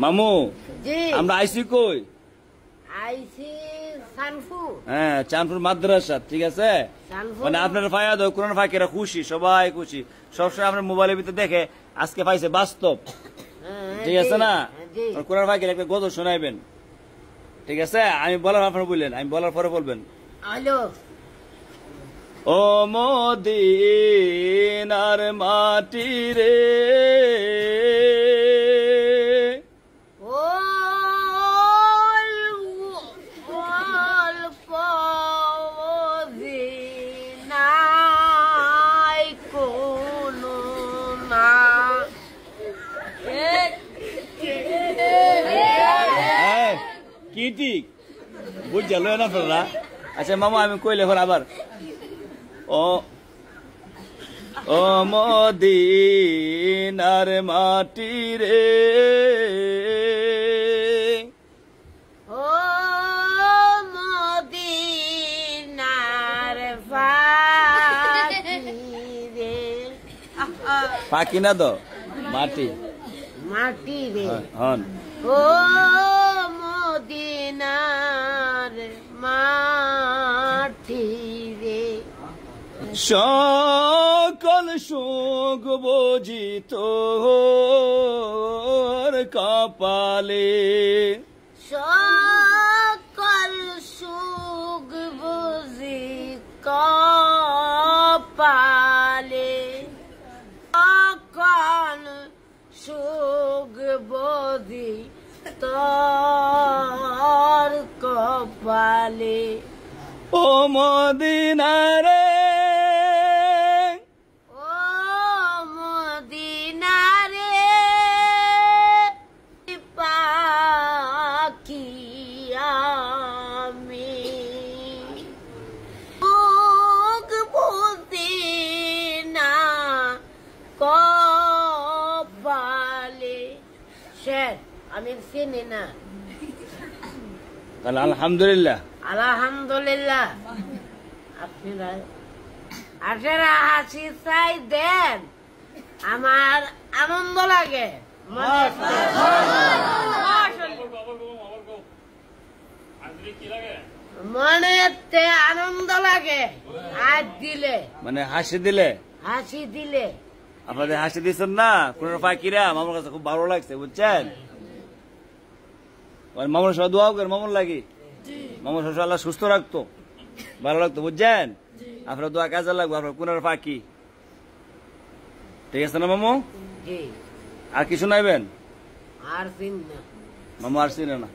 মামু জি আমরা আইসি কই? আইসি সানফু। হ্যাঁ, চাঁদপুর মাদ্রাসা। ঠিক আছে, সানফু মানে আপনার ফায়াদ কোরআন ফাঁকিরা খুশি, সবাই খুশি, সবসময় আপনার মোবাইলের ভিতরে দেখে, আজকে পাইছে বাস্তব। ঠিক আছে না? জি কোরআন ফাঁকির একটা গজল শোনাইবেন। ঠিক আছে, আমি বলার আপনার বললেন, আমি বলার পরে বলবেন। হ্যালো ও মদিনার মাটি রে, ও নাই কোনো না হ্যাঁ কি ঠিক বুঝছিল না আপনারা? আচ্ছা মামা আমি কইলে এখন আবার, ও ও মদিনার মাটি রে, ও মদিনার ফাঁকি রে পাখি না তো মাটি, মাটি রে, হন ও মদিনার মাটি রে, সকল সুখ বুঝি তোর কপালে, সকল সুখ বুঝি কপালে, সকল সুখ বুঝি তোর কপালে, ও মদিনারে, ও মদিনারে পাখি আমি মুখ বুঝি না কপালে। শের আমি চিনি না। তাহলে আলহামদুলিল্লাহ। আলহামদুলিল্লাহ। আপনারা আপনারা হাসি চাই দেন, আমার আনন্দ লাগে, মনেতে আনন্দ লাগে। আর দিলে মানে হাসি দিলে, হাসি দিলে আপনাদের হাসি দিচ্ছেন না কোন ফাঁকিরা, আমার কাছে খুব ভালো লাগছে বুঝছেন। মামুর সব দোয়া করেন, মামুর লাগি, মামুর সব আল্লাহ সুস্থ রাখতো, ভালো লাগতো বুঝছেন। আপনার দোয়া কাজে লাগবে, আপনার কোন ফাঁকি। ঠিক আছে না মামু? জি আর কিছু নাইবেন? আর চিন না মামু আর চিনে না।